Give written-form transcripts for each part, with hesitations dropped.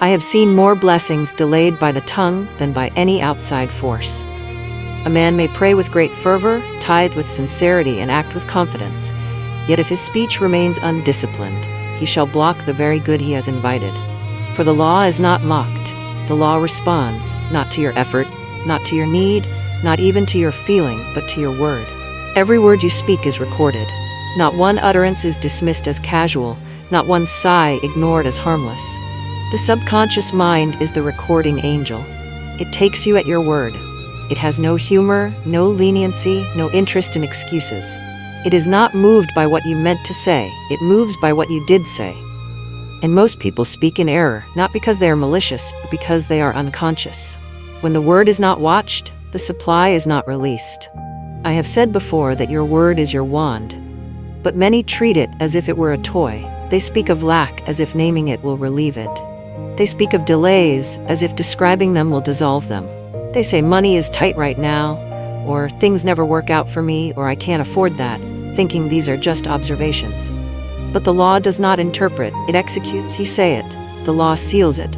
I have seen more blessings delayed by the tongue than by any outside force. A man may pray with great fervor, tithe with sincerity, and act with confidence, yet if his speech remains undisciplined, he shall block the very good he has invited. For the law is not mocked. The law responds, not to your effort, not to your need, not even to your feeling, but to your word. Every word you speak is recorded. Not one utterance is dismissed as casual, not one sigh ignored as harmless. The subconscious mind is the recording angel. It takes you at your word. It has no humor, no leniency, no interest in excuses. It is not moved by what you meant to say, it moves by what you did say. And most people speak in error, not because they are malicious, but because they are unconscious. When the word is not watched, the supply is not released. I have said before that your word is your wand, but many treat it as if it were a toy. They speak of lack as if naming it will relieve it. They speak of delays as if describing them will dissolve them. They say money is tight right now, or things never work out for me, or I can't afford that, thinking these are just observations. But the law does not interpret, it executes. You say it, the law seals it.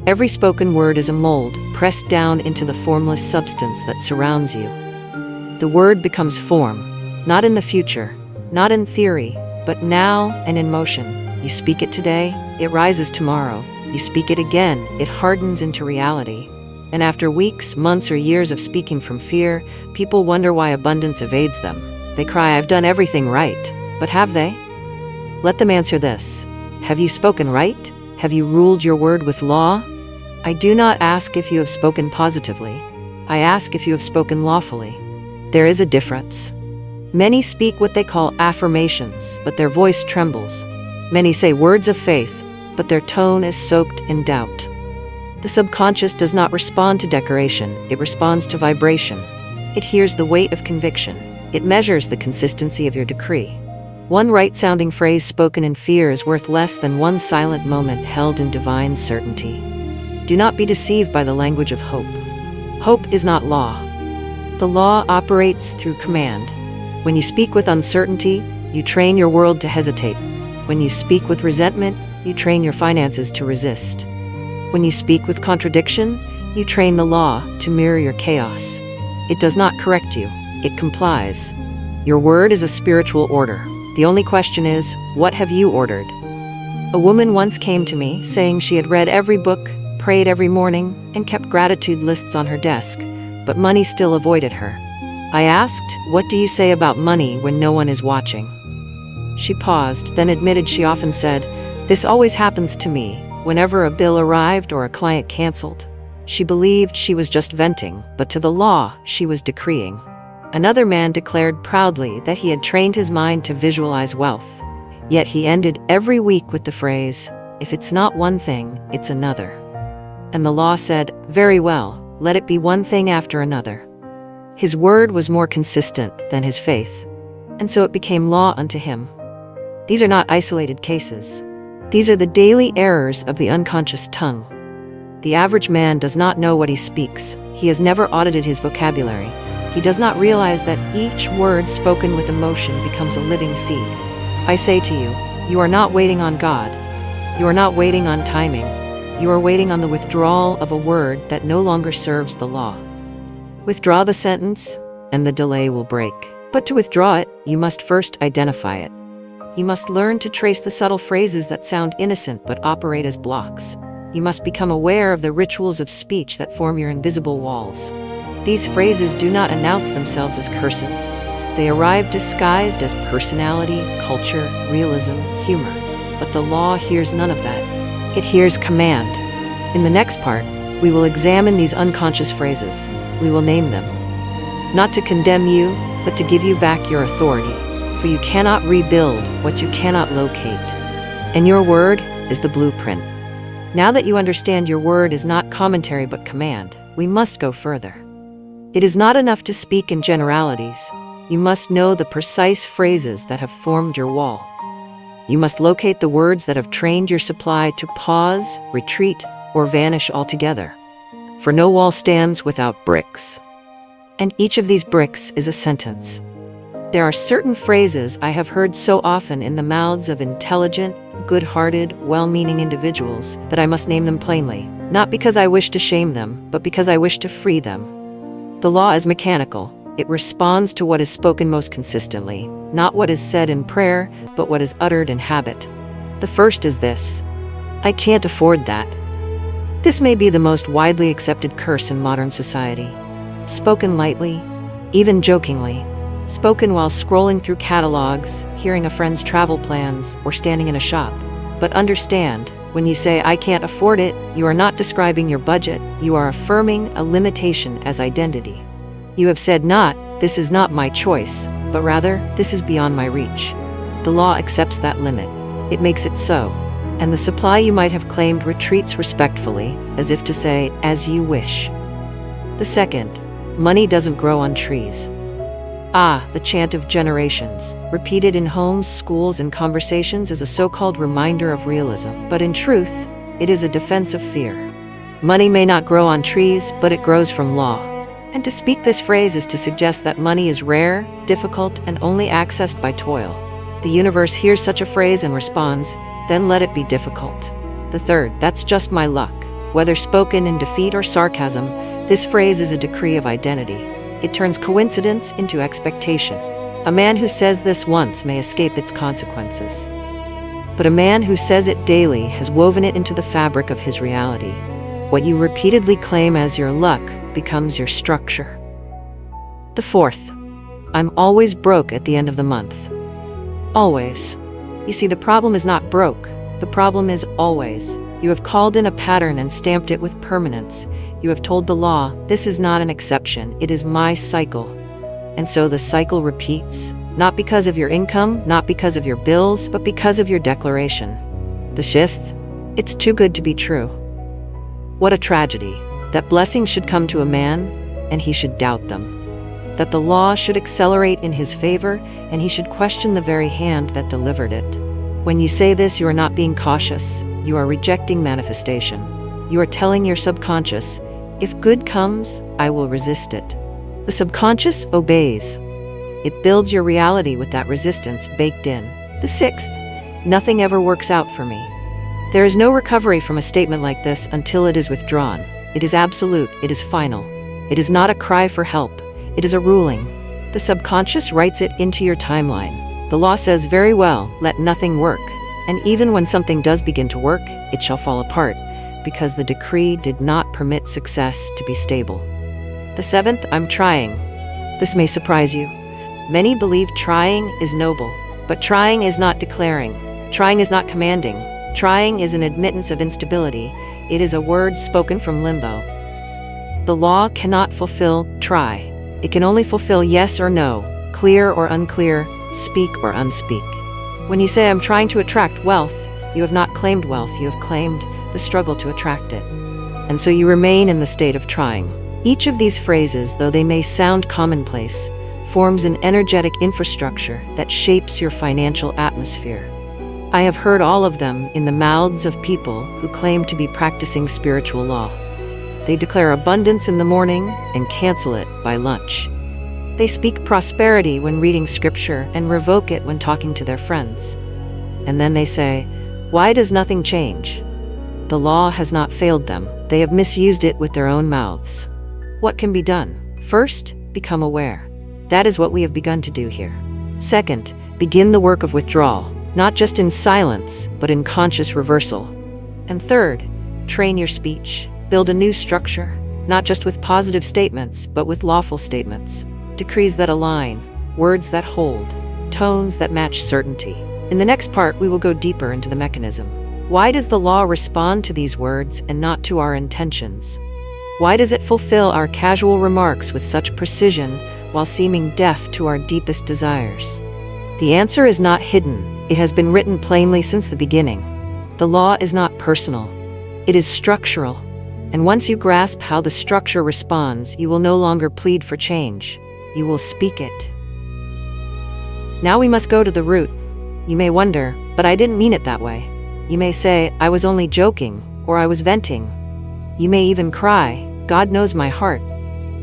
Every spoken word is a mold, pressed down into the formless substance that surrounds you. The word becomes form, not in the future, not in theory, but now and in motion. You speak it today, it rises tomorrow. You speak it again, it hardens into reality. And after weeks, months, or years of speaking from fear, people wonder why abundance evades them. They cry, I've done everything right. But have they? Let them answer this. Have you spoken right? Have you ruled your word with law? I do not ask if you have spoken positively. I ask if you have spoken lawfully. There is a difference. Many speak what they call affirmations, but their voice trembles. Many say words of faith, but their tone is soaked in doubt. The subconscious does not respond to decoration, it responds to vibration. It hears the weight of conviction. It measures the consistency of your decree. One right-sounding phrase spoken in fear is worth less than one silent moment held in divine certainty. Do not be deceived by the language of hope. Hope is not law. The law operates through command. When you speak with uncertainty, you train your world to hesitate. When you speak with resentment, you train your finances to resist. When you speak with contradiction, you train the law to mirror your chaos. It does not correct you, it complies. Your word is a spiritual order. The only question is, what have you ordered? A woman once came to me saying she had read every book, prayed every morning, and kept gratitude lists on her desk, but money still avoided her. I asked, what do you say about money when no one is watching? She paused, then admitted she often said, this always happens to me, whenever a bill arrived or a client canceled. She believed she was just venting, but to the law, she was decreeing. Another man declared proudly that he had trained his mind to visualize wealth. Yet he ended every week with the phrase, if it's not one thing, it's another. And the law said, very well, let it be one thing after another. His word was more consistent than his faith, and so it became law unto him. These are not isolated cases. These are the daily errors of the unconscious tongue. The average man does not know what he speaks. He has never audited his vocabulary. He does not realize that each word spoken with emotion becomes a living seed. I say to you, you are not waiting on God. You are not waiting on timing. You are waiting on the withdrawal of a word that no longer serves the law. Withdraw the sentence, and the delay will break. But to withdraw it, you must first identify it. You must learn to trace the subtle phrases that sound innocent but operate as blocks. You must become aware of the rituals of speech that form your invisible walls. These phrases do not announce themselves as curses. They arrive disguised as personality, culture, realism, humor. But the law hears none of that. It hears command. In the next part, we will examine these unconscious phrases. We will name them. Not to condemn you, but to give you back your authority. For you cannot rebuild what you cannot locate. And your word is the blueprint. Now that you understand your word is not commentary but command, we must go further. It is not enough to speak in generalities. You must know the precise phrases that have formed your wall. You must locate the words that have trained your supply to pause, retreat, or vanish altogether. For no wall stands without bricks. And each of these bricks is a sentence. There are certain phrases I have heard so often in the mouths of intelligent, good-hearted, well-meaning individuals that I must name them plainly, not because I wish to shame them, but because I wish to free them. The law is mechanical. It responds to what is spoken most consistently, not what is said in prayer, but what is uttered in habit. The first is this: I can't afford that. This may be the most widely accepted curse in modern society. Spoken lightly, even jokingly. Spoken while scrolling through catalogs, hearing a friend's travel plans, or standing in a shop. But understand, when you say, I can't afford it, you are not describing your budget, you are affirming a limitation as identity. You have said not, this is not my choice, but rather, this is beyond my reach. The law accepts that limit. It makes it so. And the supply you might have claimed retreats respectfully, as if to say, as you wish. The second, money doesn't grow on trees. Ah, the chant of generations, repeated in homes, schools, and conversations as a so-called reminder of realism. But in truth, it is a defense of fear. Money may not grow on trees, but it grows from law. And to speak this phrase is to suggest that money is rare, difficult, and only accessed by toil. The universe hears such a phrase and responds, then let it be difficult. The third, that's just my luck. Whether spoken in defeat or sarcasm, this phrase is a decree of identity. It turns coincidence into expectation. A man who says this once may escape its consequences. But a man who says it daily has woven it into the fabric of his reality. What you repeatedly claim as your luck becomes your structure. The fourth, I'm always broke at the end of the month. Always. You see, the problem is not broke. The problem is always. You have called in a pattern and stamped it with permanence. You have told the law, this is not an exception, it is my cycle. And so the cycle repeats, not because of your income, not because of your bills, but because of your declaration. The fifth, it's too good to be true. What a tragedy, that blessings should come to a man, and he should doubt them. That the law should accelerate in his favor, and he should question the very hand that delivered it. When you say this, you are not being cautious. You are rejecting manifestation. You are telling your subconscious, if good comes, I will resist it. The subconscious obeys. It builds your reality with that resistance baked in. The sixth, nothing ever works out for me. There is no recovery from a statement like this until it is withdrawn. It is absolute. It is final. It is not a cry for help. It is a ruling. The subconscious writes it into your timeline. The law says very well, let nothing work. And even when something does begin to work, it shall fall apart, because the decree did not permit success to be stable. The seventh, I'm trying. This may surprise you. Many believe trying is noble, but trying is not declaring. Trying is not commanding. Trying is an admittance of instability. It is a word spoken from limbo. The law cannot fulfill try. It can only fulfill yes or no, clear or unclear, speak or unspeak. When you say, I'm trying to attract wealth, you have not claimed wealth, you have claimed the struggle to attract it. And so you remain in the state of trying. Each of these phrases, though they may sound commonplace, forms an energetic infrastructure that shapes your financial atmosphere. I have heard all of them in the mouths of people who claim to be practicing spiritual law. They declare abundance in the morning and cancel it by lunch. They speak prosperity when reading scripture and revoke it when talking to their friends. And then they say, why does nothing change? The law has not failed them. They have misused it with their own mouths. What can be done? First, become aware. That is what we have begun to do here. Second, begin the work of withdrawal, not just in silence, but in conscious reversal. And third, train your speech. Build a new structure, not just with positive statements, but with lawful statements. Decrees that align, words that hold, tones that match certainty. In the next part, we will go deeper into the mechanism. Why does the law respond to these words and not to our intentions? Why does it fulfill our casual remarks with such precision while seeming deaf to our deepest desires? The answer is not hidden. It has been written plainly since the beginning. The law is not personal. It is structural. And once you grasp how the structure responds, you will no longer plead for change. You will speak it. Now we must go to the root. You may wonder, but I didn't mean it that way. You may say, I was only joking, or I was venting. You may even cry, God knows my heart.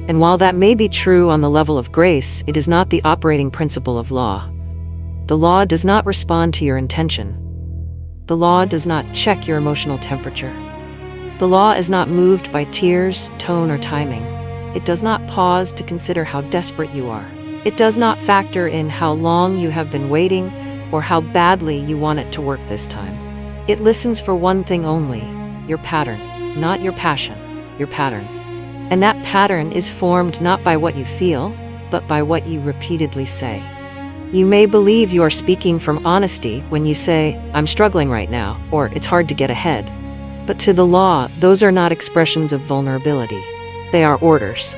And while that may be true on the level of grace, it is not the operating principle of law. The law does not respond to your intention. The law does not check your emotional temperature. The law is not moved by tears, tone, or timing. It does not pause to consider how desperate you are. It does not factor in how long you have been waiting or how badly you want it to work this time. It listens for one thing only: your pattern, not your passion, your pattern. And that pattern is formed not by what you feel, but by what you repeatedly say. You may believe you are speaking from honesty when you say, "I'm struggling right now," or "it's hard to get ahead." But to the law, those are not expressions of vulnerability. They are orders.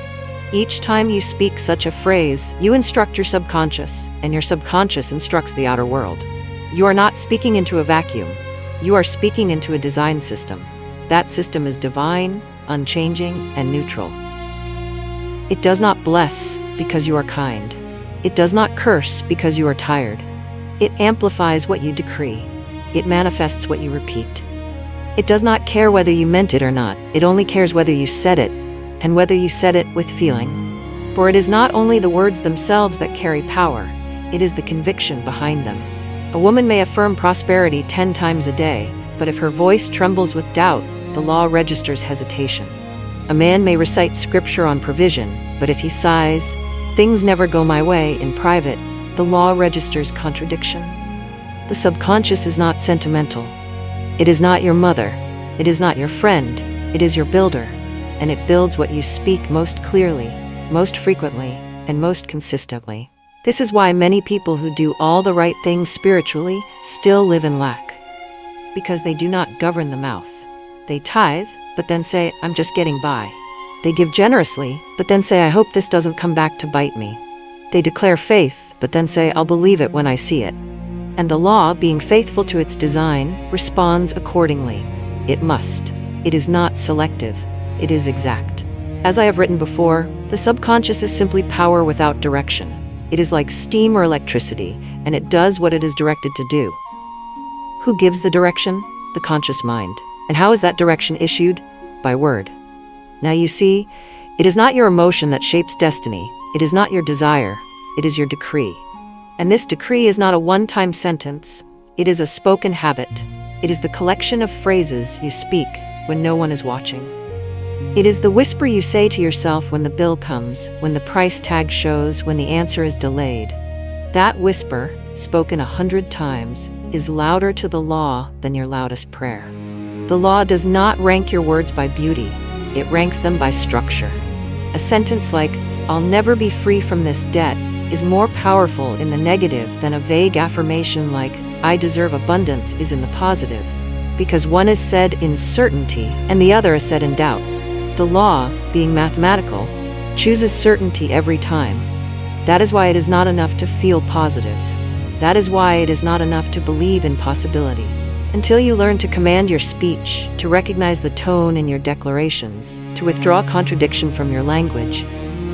Each time you speak such a phrase, you instruct your subconscious, and your subconscious instructs the outer world. You are not speaking into a vacuum. You are speaking into a design system. That system is divine, unchanging, and neutral. It does not bless because you are kind. It does not curse because you are tired. It amplifies what you decree. It manifests what you repeat. It does not care whether you meant it or not. It only cares whether you said it, and whether you said it with feeling. For it is not only the words themselves that carry power, it is the conviction behind them. A woman may affirm prosperity 10 times a day, but if her voice trembles with doubt, the law registers hesitation. A man may recite scripture on provision, but if he sighs, "Things never go my way," in private, the law registers contradiction. The subconscious is not sentimental. It is not your mother. It is not your friend. It is your builder, and it builds what you speak most clearly, most frequently, and most consistently. This is why many people who do all the right things spiritually still live in lack, because they do not govern the mouth. They tithe, but then say, "I'm just getting by." They give generously, but then say, "I hope this doesn't come back to bite me." They declare faith, but then say, "I'll believe it when I see it." And the law, being faithful to its design, responds accordingly. It must. It is not selective. It is exact. As I have written before, the subconscious is simply power without direction. It is like steam or electricity, and it does what it is directed to do. Who gives the direction? The conscious mind. And how is that direction issued? By word. Now you see, it is not your emotion that shapes destiny. It is not your desire. It is your decree. And this decree is not a one-time sentence. It is a spoken habit. It is the collection of phrases you speak when no one is watching. It is the whisper you say to yourself when the bill comes, when the price tag shows, when the answer is delayed. That whisper, spoken 100 times, is louder to the law than your loudest prayer. The law does not rank your words by beauty. It ranks them by structure. A sentence like, "I'll never be free from this debt," is more powerful in the negative than a vague affirmation like, "I deserve abundance," is in the positive, because one is said in certainty and the other is said in doubt. The law, being mathematical, chooses certainty every time. That is why it is not enough to feel positive. That is why it is not enough to believe in possibility. Until you learn to command your speech, to recognize the tone in your declarations, to withdraw contradiction from your language,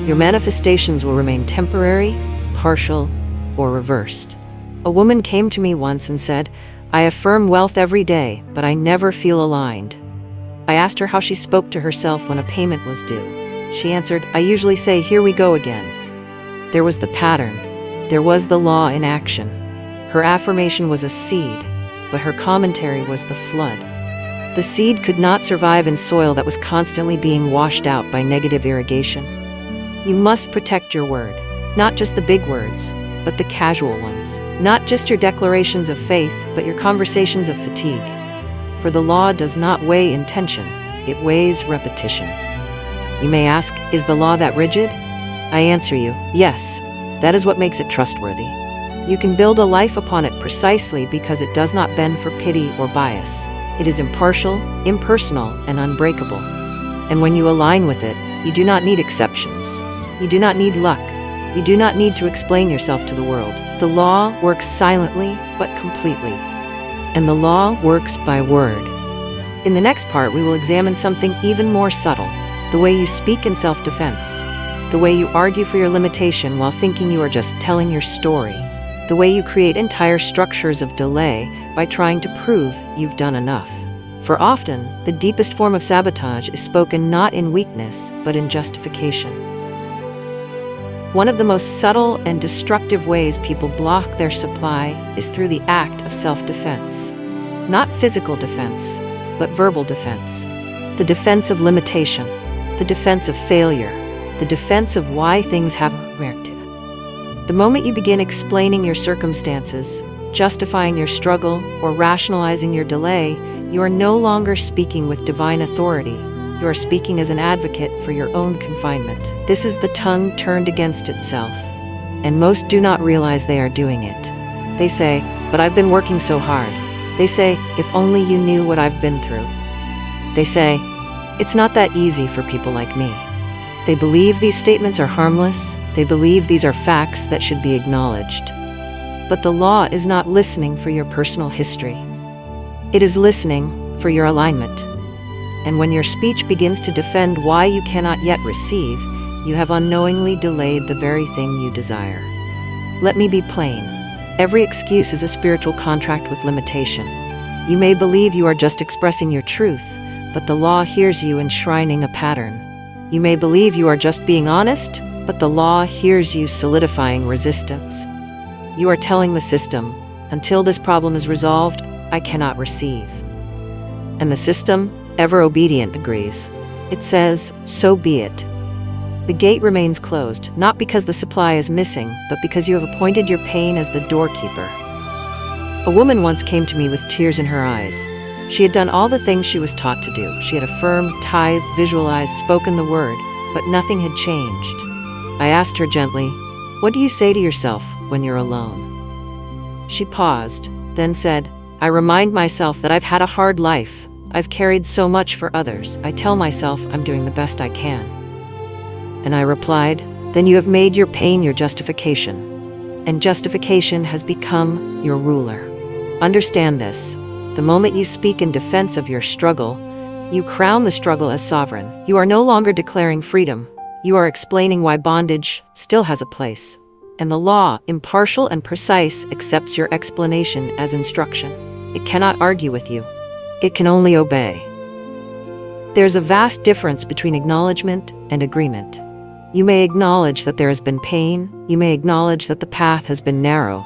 your manifestations will remain temporary, partial, or reversed. A woman came to me once and said, "I affirm wealth every day, but I never feel aligned." I asked her how she spoke to herself when a payment was due. She answered, "I usually say, 'Here we go again.'" There was the pattern. There was the law in action. Her affirmation was a seed, but her commentary was the flood. The seed could not survive in soil that was constantly being washed out by negative irrigation. You must protect your word, not just the big words, but the casual ones. Not just your declarations of faith, but your conversations of fatigue. For the law does not weigh intention, it weighs repetition. You may ask, is the law that rigid? I answer you, yes. That is what makes it trustworthy. You can build a life upon it precisely because it does not bend for pity or bias. It is impartial, impersonal, and unbreakable. And when you align with it, you do not need exceptions. You do not need luck. You do not need to explain yourself to the world. The law works silently, but completely. And the law works by word. In the next part, we will examine something even more subtle, the way you speak in self-defense, the way you argue for your limitation while thinking you are just telling your story, the way you create entire structures of delay by trying to prove you've done enough. For often, the deepest form of sabotage is spoken not in weakness, but in justification. One of the most subtle and destructive ways people block their supply is through the act of self-defense. Not physical defense, but verbal defense. The defense of limitation, the defense of failure, the defense of why things haven't worked. The moment you begin explaining your circumstances, justifying your struggle, or rationalizing your delay, you are no longer speaking with divine authority. You are speaking as an advocate for your own confinement. This is the tongue turned against itself, and most do not realize they are doing it. They say, "But I've been working so hard." They say, "If only you knew what I've been through." They say, "It's not that easy for people like me." They believe these statements are harmless. They believe these are facts that should be acknowledged. But the law is not listening for your personal history. It is listening for your alignment. And when your speech begins to defend why you cannot yet receive, you have unknowingly delayed the very thing you desire. Let me be plain. Every excuse is a spiritual contract with limitation. You may believe you are just expressing your truth, but the law hears you enshrining a pattern. You may believe you are just being honest, but the law hears you solidifying resistance. You are telling the system, "Until this problem is resolved, I cannot receive." And the system, ever obedient, agrees. It says, "So be it." The gate remains closed, not because the supply is missing, but because you have appointed your pain as the doorkeeper. A woman once came to me with tears in her eyes. She had done all the things she was taught to do. She had affirmed, tithed, visualized, spoken the word, but nothing had changed. I asked her gently, "What do you say to yourself when you're alone?" She paused, then said, "I remind myself that I've had a hard life. I've carried so much for others. I tell myself I'm doing the best I can." And I replied, "Then you have made your pain your justification, and justification has become your ruler. Understand this. The moment you speak in defense of your struggle, you crown the struggle as sovereign. You are no longer declaring freedom. You are explaining why bondage still has a place. And the law, impartial and precise, accepts your explanation as instruction. It cannot argue with you. It can only obey." There's a vast difference between acknowledgement and agreement. You may acknowledge that there has been pain. You may acknowledge that the path has been narrow.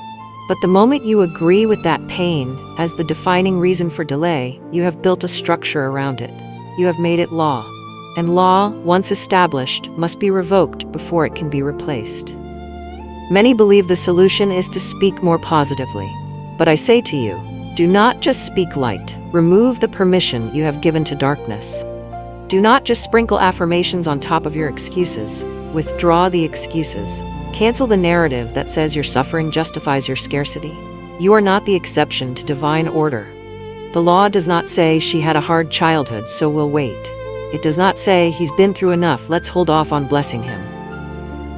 But the moment you agree with that pain as the defining reason for delay, you have built a structure around it. You have made it law. And law, once established, must be revoked before it can be replaced. Many believe the solution is to speak more positively. But I say to you, do not just speak light. Remove the permission you have given to darkness. Do not just sprinkle affirmations on top of your excuses. Withdraw the excuses. Cancel the narrative that says your suffering justifies your scarcity. You are not the exception to divine order. The law does not say she had a hard childhood, so we'll wait. It does not say he's been through enough, let's hold off on blessing him.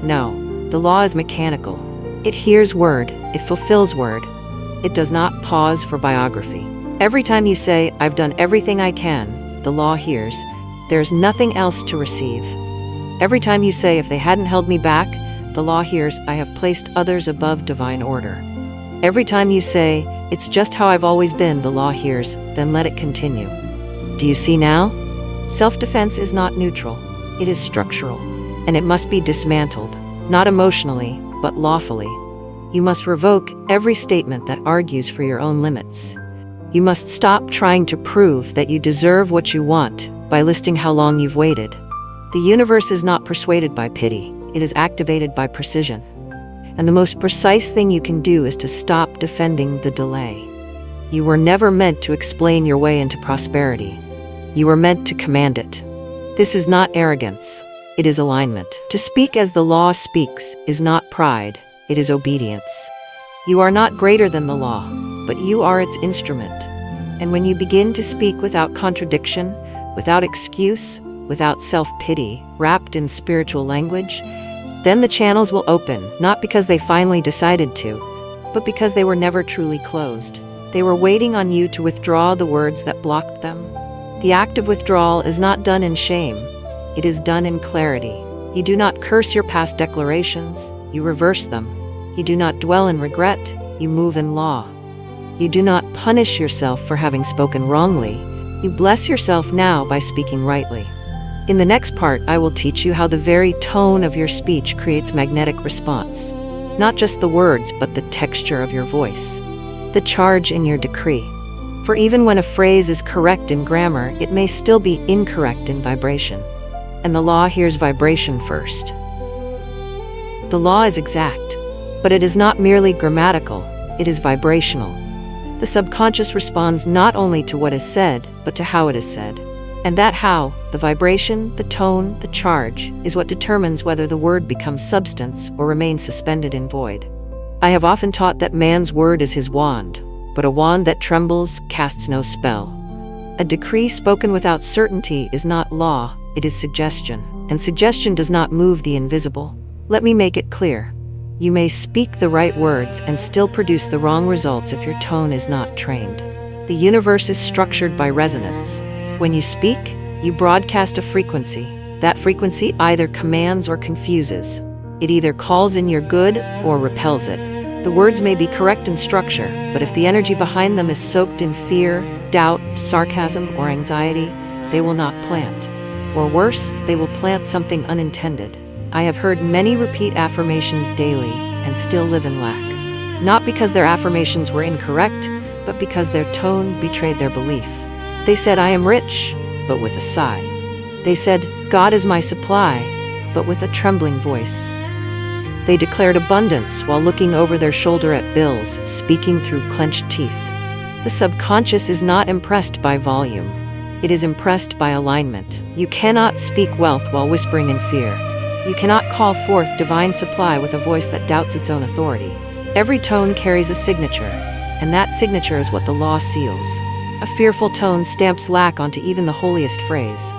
No, the law is mechanical. It hears word, it fulfills word. It does not pause for biography. Every time you say, "I've done everything I can," the law hears, "There is nothing else to receive." Every time you say, "If they hadn't held me back," the law hears, "I have placed others above divine order." Every time you say, "It's just how I've always been," the law hears, "Then let it continue." Do you see now? Self-defense is not neutral. It is structural. And it must be dismantled, not emotionally, but lawfully. You must revoke every statement that argues for your own limits. You must stop trying to prove that you deserve what you want by listing how long you've waited. The universe is not persuaded by pity. It is activated by precision. And the most precise thing you can do is to stop defending the delay. You were never meant to explain your way into prosperity. You were meant to command it. This is not arrogance. It is alignment. To speak as the law speaks is not pride. It is obedience. You are not greater than the law, but you are its instrument. And when you begin to speak without contradiction, without excuse, without self-pity, wrapped in spiritual language, then the channels will open, not because they finally decided to, but because they were never truly closed. They were waiting on you to withdraw the words that blocked them. The act of withdrawal is not done in shame. It is done in clarity. You do not curse your past declarations. You reverse them. You do not dwell in regret. You move in law. You do not punish yourself for having spoken wrongly. You bless yourself now by speaking rightly. In the next part, I will teach you how the very tone of your speech creates magnetic response. Not just the words, but the texture of your voice. The charge in your decree. For even when a phrase is correct in grammar, it may still be incorrect in vibration. And the law hears vibration first. The law is exact, but it is not merely grammatical, it is vibrational. The subconscious responds not only to what is said, but to how it is said. And that how, the vibration, the tone, the charge, is what determines whether the word becomes substance or remains suspended in void. I have often taught that man's word is his wand, but a wand that trembles casts no spell. A decree spoken without certainty is not law, it is suggestion, and suggestion does not move the invisible. Let me make it clear. You may speak the right words and still produce the wrong results if your tone is not trained. The universe is structured by resonance. When you speak, you broadcast a frequency. That frequency either commands or confuses. It either calls in your good or repels it. The words may be correct in structure, but if the energy behind them is soaked in fear, doubt, sarcasm, or anxiety, they will not plant. Or worse, they will plant something unintended. I have heard many repeat affirmations daily and still live in lack. Not because their affirmations were incorrect, but because their tone betrayed their belief. They said, "I am rich," but with a sigh. They said, "God is my supply," but with a trembling voice. They declared abundance while looking over their shoulder at bills, speaking through clenched teeth. The subconscious is not impressed by volume. It is impressed by alignment. You cannot speak wealth while whispering in fear. You cannot call forth divine supply with a voice that doubts its own authority. Every tone carries a signature, and that signature is what the law seals. A fearful tone stamps lack onto even the holiest phrase.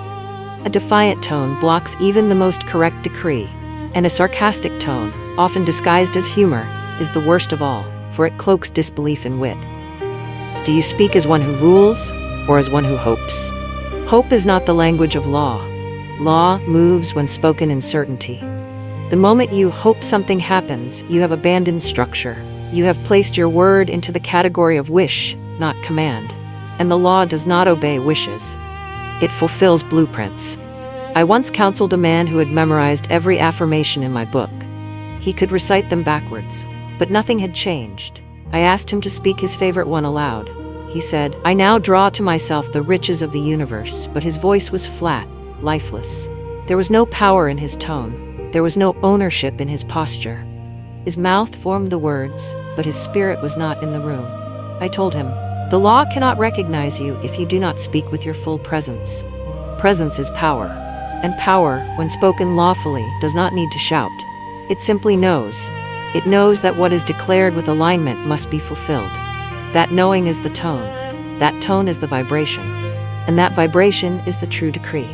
A defiant tone blocks even the most correct decree. And a sarcastic tone, often disguised as humor, is the worst of all, for it cloaks disbelief in wit. Do you speak as one who rules, or as one who hopes? Hope is not the language of law. Law moves when spoken in certainty. The moment you hope something happens, you have abandoned structure. You have placed your word into the category of wish, not command. And the law does not obey wishes. It fulfills blueprints. I once counseled a man who had memorized every affirmation in my book. He could recite them backwards, but nothing had changed. I asked him to speak his favorite one aloud. He said, "I now draw to myself the riches of the universe," but his voice was flat, lifeless. There was no power in his tone. There was no ownership in his posture. His mouth formed the words, but his spirit was not in the room. I told him, "The law cannot recognize you if you do not speak with your full presence. Presence is power. And power, when spoken lawfully, does not need to shout. It simply knows. It knows that what is declared with alignment must be fulfilled. That knowing is the tone. That tone is the vibration. And that vibration is the true decree.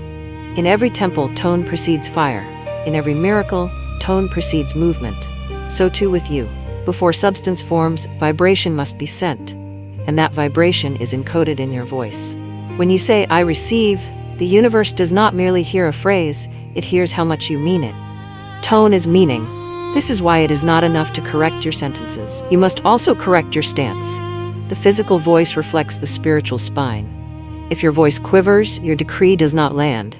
In every temple, tone precedes fire. In every miracle, tone precedes movement. So too with you. Before substance forms, vibration must be sent. And that vibration is encoded in your voice. When you say, "I receive," the universe does not merely hear a phrase, it hears how much you mean it. Tone is meaning. This is why it is not enough to correct your sentences. You must also correct your stance. The physical voice reflects the spiritual spine. If your voice quivers, your decree does not land.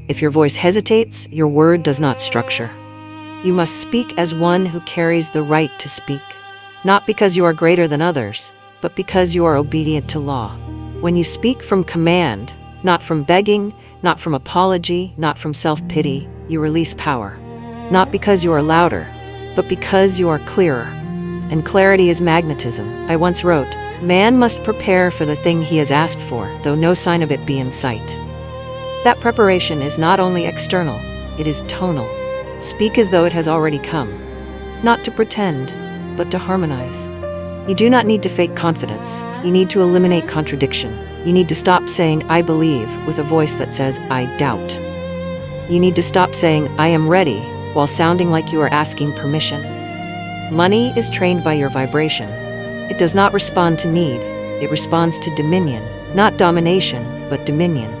If your voice hesitates, your word does not structure. You must speak as one who carries the right to speak, not because you are greater than others, but because you are obedient to law. When you speak from command, not from begging, not from apology, not from self-pity, you release power. Not because you are louder, but because you are clearer. And clarity is magnetism. I once wrote, "Man must prepare for the thing he has asked for, though no sign of it be in sight." That preparation is not only external, it is tonal. Speak as though it has already come. Not to pretend, but to harmonize. You do not need to fake confidence. You need to eliminate contradiction. You need to stop saying, "I believe," with a voice that says, "I doubt." You need to stop saying, "I am ready," while sounding like you are asking permission. Money is trained by your vibration. It does not respond to need. It responds to dominion. Not domination, but dominion.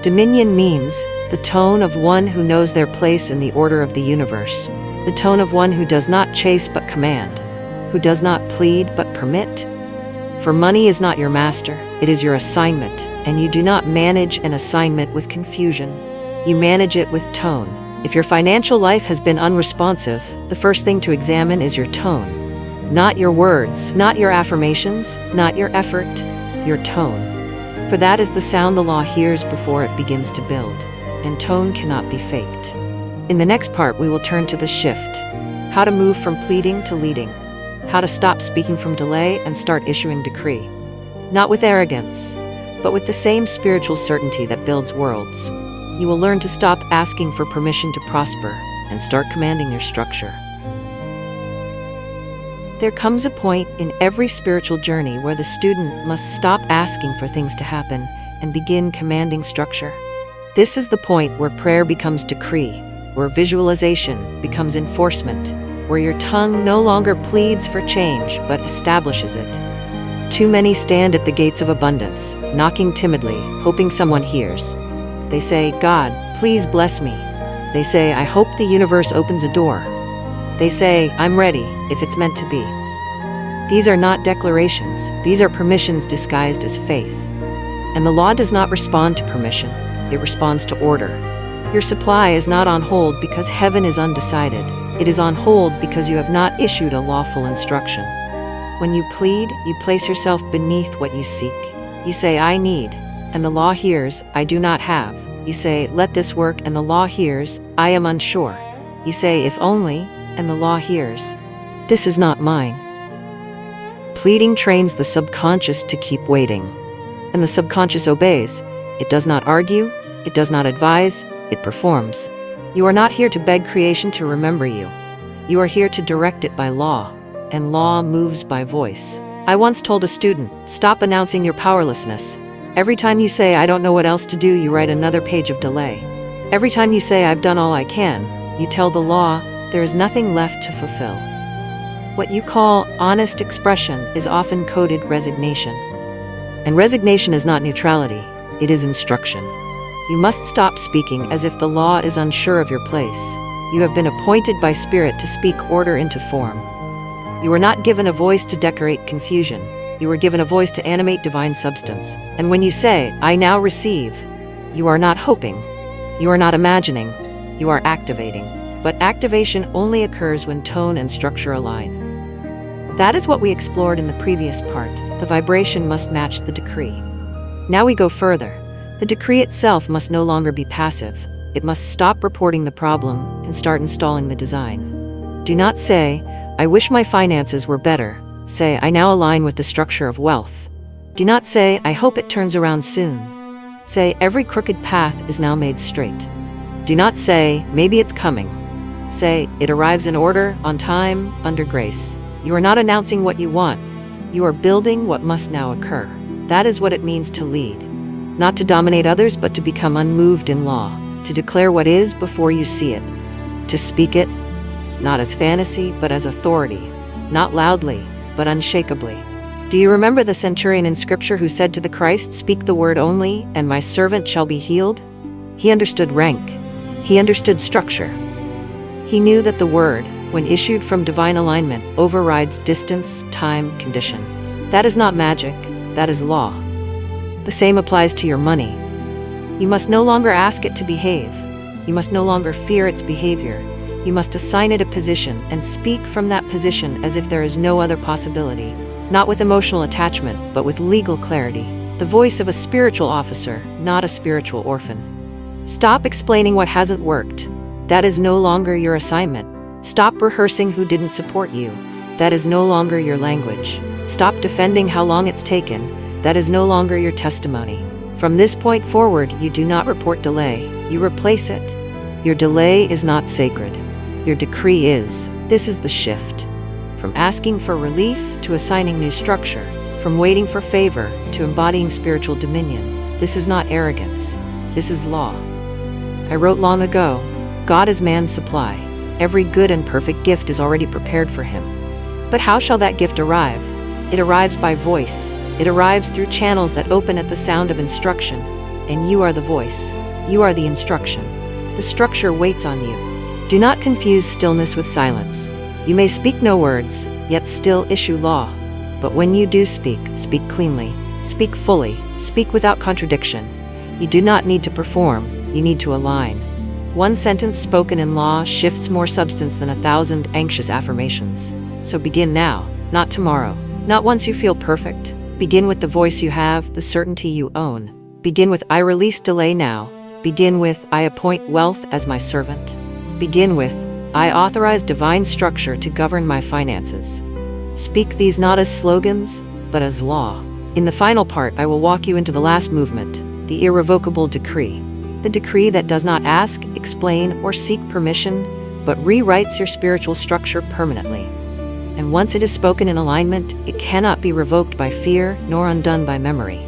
Dominion means the tone of one who knows their place in the order of the universe. The tone of one who does not chase but command. Who does not plead but permit. For money is not your master, it is your assignment, and you do not manage an assignment with confusion. You manage it with tone. If your financial life has been unresponsive, the first thing to examine is your tone. Not your words, not your affirmations, not your effort, your tone. For that is the sound the law hears before it begins to build, and tone cannot be faked. In the next part, we will turn to the shift. How to move from pleading to leading. How to stop speaking from delay and start issuing decree. Not with arrogance, but with the same spiritual certainty that builds worlds. You will learn to stop asking for permission to prosper and start commanding your structure. There comes a point in every spiritual journey where the student must stop asking for things to happen and begin commanding structure. This is the point where prayer becomes decree, where visualization becomes enforcement, where your tongue no longer pleads for change but establishes it. Too many stand at the gates of abundance, knocking timidly, hoping someone hears. They say, "God, please bless me." They say, "I hope the universe opens a door." They say, "I'm ready, if it's meant to be." These are not declarations, these are permissions disguised as faith. And the law does not respond to permission, it responds to order. Your supply is not on hold because heaven is undecided. It is on hold because you have not issued a lawful instruction. When you plead, you place yourself beneath what you seek. You say, "I need," and the law hears, "I do not have." You say, "Let this work," and the law hears, "I am unsure." You say, "If only," and the law hears, "This is not mine." Pleading trains the subconscious to keep waiting, and the subconscious obeys. It does not argue, it does not advise, it performs. You are not here to beg creation to remember you. You are here to direct it by law, and law moves by voice. I once told a student, "Stop announcing your powerlessness." Every time you say, "I don't know what else to do," you write another page of delay. Every time you say, "I've done all I can," you tell the law, there is nothing left to fulfill. What you call honest expression is often coded resignation. And resignation is not neutrality, it is instruction. You must stop speaking as if the law is unsure of your place. You have been appointed by Spirit to speak order into form. You were not given a voice to decorate confusion. You were given a voice to animate divine substance. And when you say, "I now receive," you are not hoping. You are not imagining. You are activating. But activation only occurs when tone and structure align. That is what we explored in the previous part. The vibration must match the decree. Now we go further. The decree itself must no longer be passive. It must stop reporting the problem and start installing the design. Do not say, "I wish my finances were better." Say, "I now align with the structure of wealth." Do not say, "I hope it turns around soon." Say, "Every crooked path is now made straight." Do not say, "Maybe it's coming." Say, "It arrives in order, on time, under grace." You are not announcing what you want. You are building what must now occur. That is what it means to lead. Not to dominate others, but to become unmoved in law. To declare what is before you see it. To speak it, not as fantasy, but as authority. Not loudly, but unshakably. Do you remember the centurion in Scripture who said to the Christ, "Speak the word only, and my servant shall be healed"? He understood rank. He understood structure. He knew that the word, when issued from divine alignment, overrides distance, time, condition. That is not magic, that is law. The same applies to your money. You must no longer ask it to behave. You must no longer fear its behavior. You must assign it a position and speak from that position as if there is no other possibility. Not with emotional attachment, but with legal clarity. The voice of a spiritual officer, not a spiritual orphan. Stop explaining what hasn't worked. That is no longer your assignment. Stop rehearsing who didn't support you. That is no longer your language. Stop defending how long it's taken. That is no longer your testimony. From this point forward, you do not report delay. You replace it. Your delay is not sacred. Your decree is. This is the shift. From asking for relief to assigning new structure. From waiting for favor to embodying spiritual dominion. This is not arrogance. This is law. I wrote long ago, God is man's supply. Every good and perfect gift is already prepared for him. But how shall that gift arrive? It arrives by voice. It arrives through channels that open at the sound of instruction. And you are the voice. You are the instruction. The structure waits on you. Do not confuse stillness with silence. You may speak no words, yet still issue law. But when you do speak, speak cleanly. Speak fully. Speak without contradiction. You do not need to perform. you need to align. One sentence spoken in law shifts more substance than 1,000 anxious affirmations. So begin now, not tomorrow, not once you feel perfect. Begin with the voice you have, the certainty you own. Begin with I release delay now. Begin with I appoint wealth as my servant. Begin with I authorize divine structure to govern my finances. Speak these not as slogans, but as law. In the final part, I will walk you into the last movement, the irrevocable decree. The decree that does not ask, explain, or seek permission, but rewrites your spiritual structure permanently. And once it is spoken in alignment, it cannot be revoked by fear nor undone by memory.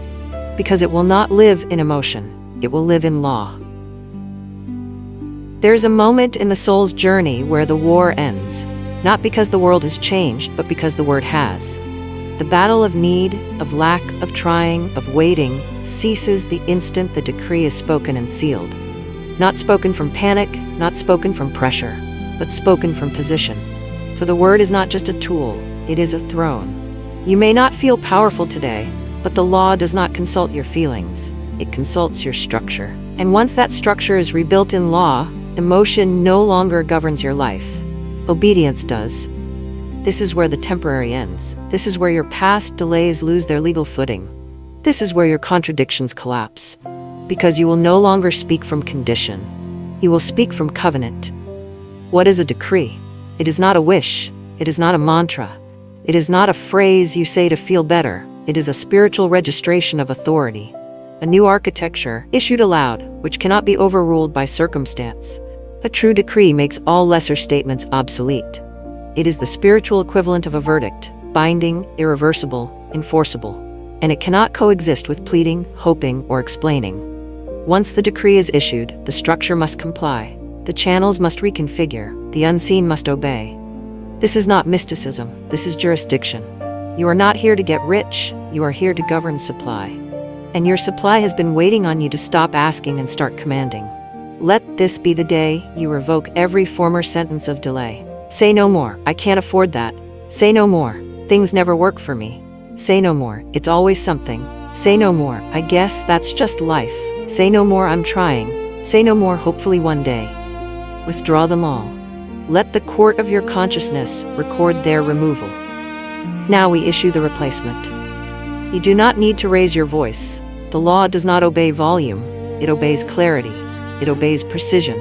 Because it will not live in emotion, it will live in law. There is a moment in the soul's journey where the war ends, not because the world has changed, but because the word has. The battle of need, of lack, of trying, of waiting, ceases the instant the decree is spoken and sealed. Not spoken from panic, not spoken from pressure, but spoken from position. For the word is not just a tool, it is a throne. You may not feel powerful today, but the law does not consult your feelings. It consults your structure. And once that structure is rebuilt in law, emotion no longer governs your life. Obedience does. This is where the temporary ends. This is where your past delays lose their legal footing. This is where your contradictions collapse. Because you will no longer speak from condition. You will speak from covenant. What is a decree? It is not a wish. It is not a mantra. It is not a phrase you say to feel better. It is a spiritual registration of authority. A new architecture, issued aloud, which cannot be overruled by circumstance. A true decree makes all lesser statements obsolete. It is the spiritual equivalent of a verdict, binding, irreversible, enforceable. And it cannot coexist with pleading, hoping, or explaining. Once the decree is issued, the structure must comply. The channels must reconfigure. The unseen must obey. This is not mysticism. This is jurisdiction. You are not here to get rich. You are here to govern supply. And your supply has been waiting on you to stop asking and start commanding. Let this be the day you revoke every former sentence of delay. Say no more, I can't afford that. Say no more, things never work for me. Say no more, it's always something. Say no more, I guess that's just life. Say no more, I'm trying. Say no more, hopefully one day. Withdraw them all. Let the court of your consciousness record their removal. Now we issue the replacement. You do not need to raise your voice. The law does not obey volume. It obeys clarity. It obeys precision.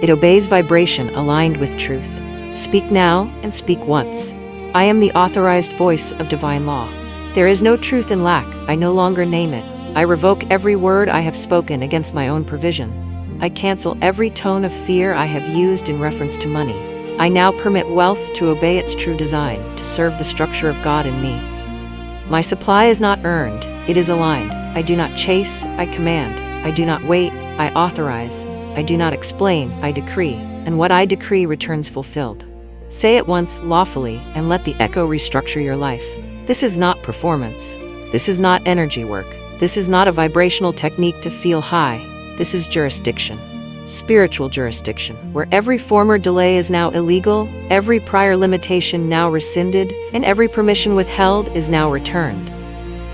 It obeys vibration aligned with truth. Speak now and speak once. I am the authorized voice of divine law. There is no truth in lack. I no longer name it. I revoke every word I have spoken against my own provision. I cancel every tone of fear I have used in reference to money. I now permit wealth to obey its true design, to serve the structure of God in me. My supply is not earned, it is aligned. I do not chase, I command. I do not wait, I authorize. I do not explain, I decree. And what I decree returns fulfilled. Say it once lawfully and let the echo restructure your life. This is not performance. This is not energy work. This is not a vibrational technique to feel high. This is jurisdiction. Spiritual jurisdiction, where every former delay is now illegal, every prior limitation now rescinded, and every permission withheld is now returned.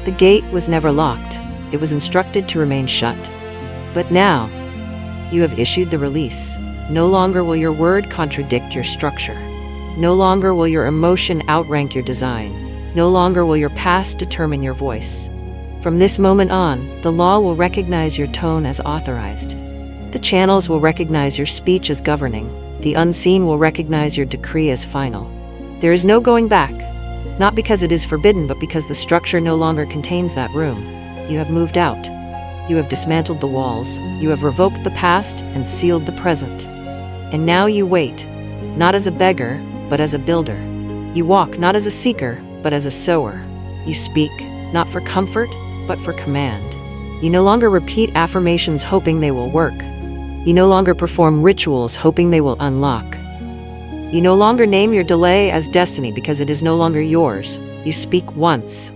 The gate was never locked. It was instructed to remain shut. But now, you have issued the release. No longer will your word contradict your structure. No longer will your emotion outrank your design. No longer will your past determine your voice. From this moment on, the law will recognize your tone as authorized. The channels will recognize your speech as governing. The unseen will recognize your decree as final. There is no going back, not because it is forbidden, but because the structure no longer contains that room. You have moved out. You have dismantled the walls. You have revoked the past and sealed the present. And now you wait, not as a beggar, but as a builder. You walk not as a seeker, but as a sower. You speak, not for comfort, but for command. You no longer repeat affirmations hoping they will work. You no longer perform rituals hoping they will unlock. You no longer name your delay as destiny because it is no longer yours. You speak once,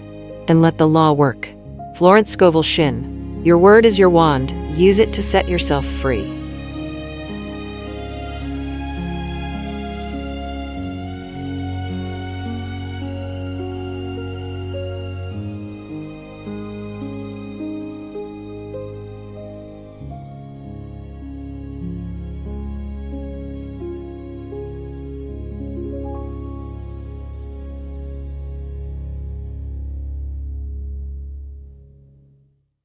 and let the law work. Florence Scovel Shinn, your word is your wand. Use it to set yourself free.